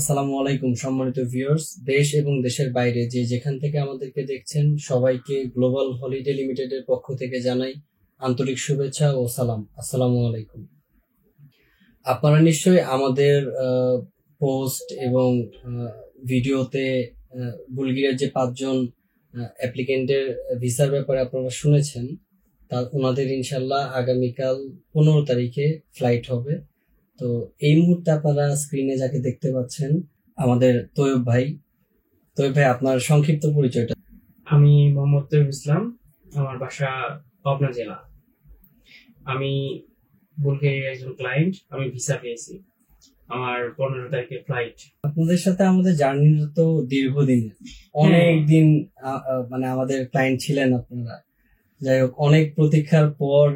আসসালামু আলাইকুম সম্মানিত ভিউয়ার্স, দেশ এবং দেশের বাইরে যে যেখান থেকে আমাদেরকে দেখছেন সবাইকে গ্লোবাল হলিডে লিমিটেডের পক্ষ থেকে জানাই আন্তরিক শুভেচ্ছা ও সালাম। আসসালামু আলাইকুম। আপনারা নিশ্চয়ই আমাদের পোস্ট এবং ভিডিওতে বুলগেরিয়ার যে 5জন অ্যাপ্লিকেন্টের ভিসার ব্যাপারে আপনারা শুনেছেন। তার ওনাদের ইনশাল্লাহ আগামীকাল 15 তারিখে ফ্লাইট হবে। তো এই মুহূর্তে আপনারা স্ক্রিনে যাকে দেখতে পাচ্ছেন আমাদের তৈয়ব ভাই। আপনার সংক্ষিপ্ত পরিচয়টা। আমি মোহাম্মদ তৈয়ব ইসলাম, আমার বাসা পাবনা জেলা। আমি বুলগেরিয়ার একজন ক্লায়েন্ট, আমি ভিসা পেয়েছি, আমার 15 তারিখে ফ্লাইট। আপনাদের সাথে আমাদের জার্নিটা তো দীর্ঘদিনের, অনেক দিন মানে আমাদের ক্লায়েন্ট ছিলেন আপনারা। যাই হোক, অনেক প্রতীক্ষার পর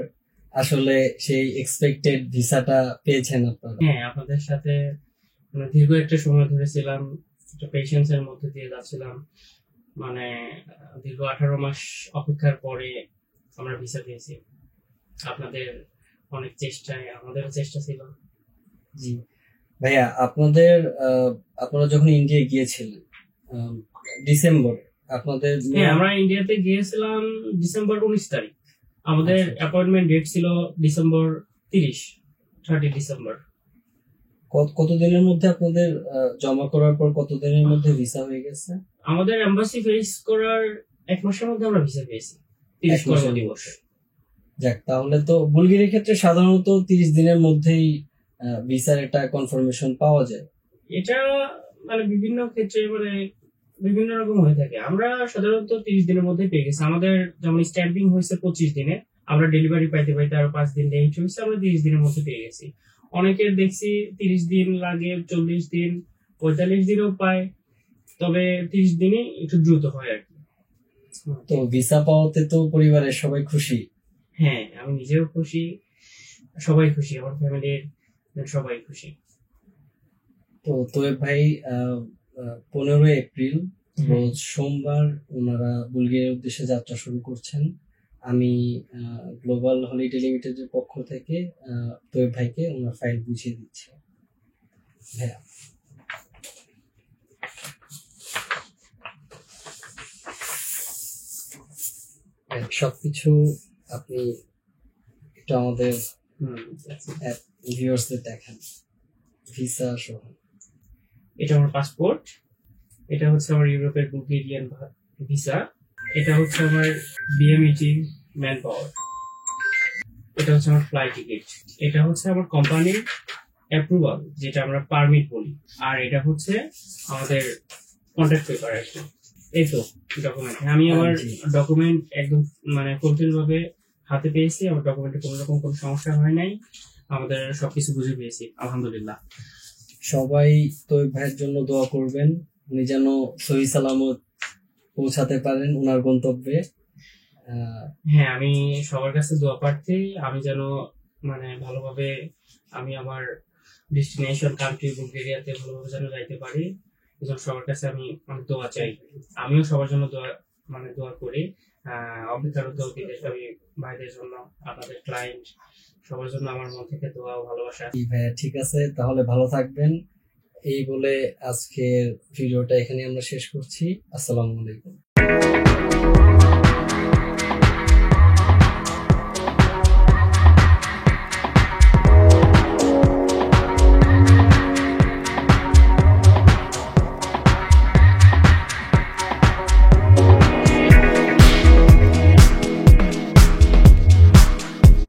আসলে সেই এক্সপেক্টেড ভিসাটা পেয়েছেন আপনারা। হ্যাঁ, আপনাদের সাথে দীর্ঘ একটা সময় ধরে ছিলাম, একটা পেশেন্স এর মধ্যে দিয়ে যাচ্ছিলাম। মানে দীর্ঘ 18 মাস অপেক্ষার পরে আমরা ভিসা পেয়েছি। আপনাদের অনেক চেষ্টায় আমাদেরও চেষ্টা ছিল। জি ভাইয়া, আপনারা যখন ইন্ডিয়া গিয়েছিলেন ডিসেম্বর, আপনাদের আমরা ইন্ডিয়াতে গিয়েছিলাম ডিসেম্বর 19 তারিখ। আমাদের অ্যাপয়েন্টমেন্ট ডেট ছিল ডিসেম্বর 30 ডিসেম্বর। কতদিনের মধ্যে আপনাদের জমা করার পর কতদিনের মধ্যে ভিসা হয়ে গেছে? আমাদের এম্বাসি ফেস করার 1 মাসের মধ্যে আমরা ভিসা পেয়েছি, 30 কর্মদিবস। যাক, তাহলে তো বুলগেরিয়ার ক্ষেত্রে সাধারণত 30 দিনের মধ্যেই ভিসার একটা কনফার্মেশন পাওয়া যায়। এটা মানে বিভিন্ন ক্ষেত্রে মানে বিভিন্ন রকম হয়ে থাকে। আমরা সাধারণত 30 দিনের মধ্যে পেয়ে গেছি। আমাদের যেমন স্ট্যাম্পিং হয়েছে 25 দিনে, আমরা ডেলিভারি পাইতে পাইতে আরো 5 দিন লেট হয়েছে, আমরা 30 দিনের মধ্যে পেয়ে গেছি। অনেকের দেখছি 30 দিন লাগে, 40 দিন, 45 দিনও পায়, তবে 30 দিনই একটু দ্রুত হয় আর কি। তো ভিসা পাওয়াতে তো পরিবারের সবাই খুশি। হ্যাঁ, আমি নিজেও খুশি, সবাই খুশি, আমার ফ্যামিলির সবাই খুশি। তো তৈয়ব ভাই 15 এপ্রিল রোজ সোমবার ওনারা বুলগেরিয়ার উদ্দেশ্যে যাত্রা শুরু করছেন। আমি গ্লোবাল হলিডে লিমিটেডের পক্ষ থেকে তৈয়ব ভাইকে ওনার ফাইল বুঝিয়ে দিচ্ছি। ভাইয়া, সবকিছু আপনি একটু আমাদের ভিউয়ার্সদের দেখান, ভিসা সহ। এটা আমার পাসপোর্ট, এটা হচ্ছে আমার ইউরোপের বুলগেরিয়ান ভিসা, এটা হচ্ছে আমার বিএমইটি ম্যান পাওয়ার, এটা হচ্ছে আমার ফ্লাইট টিকিট, এটা হচ্ছে আমার কোম্পানির অ্যাপ্রুভাল যেটা আমরা পারমিট বলি, আর এটা হচ্ছে আমাদের কন্ট্রাক্ট পেপার আর কি। এই তো ডকুমেন্ট। আমি আমার ডকুমেন্ট একদম মানে ফুলফিল ভাবে হাতে পেয়েছি, আমার ডকুমেন্টে কোনো রকম কোনো সমস্যা হয় নাই, আমাদের সবকিছু বুঝে পেয়েছি আলহামদুলিল্লাহ। সবাই তৈয়ব ভাইয়ের জন্য দোয়া করবেন, উনি যেন সহি সালামত পৌঁছাতে পারেন ওনার গন্তব্যে। হ্যাঁ, আমি সবার কাছে দোয়া প্রার্থী, আমি যেন মানে ভালোভাবে আমি আমার ডেস্টিনেশন কান্ট্রি বুলগেরিয়াতে ভালোভাবে যেন যাইতে পারি। এজন্য সবার কাছে আমি অনেক দোয়া চাই। আমিও সবার জন্য দোয়া করি। অপেক্ষারত বিদেশী ভাইদের জন্য, আপনাদের ক্লায়েন্ট সবার জন্য আমার মন থেকে দোয়া ও ভালোবাসা। ভাইয়া, ঠিক আছে, তাহলে ভালো থাকবেন। এই বলে আজকের ভিডিওটা এখানে আমরা শেষ করছি। আসসালামু আলাইকুম।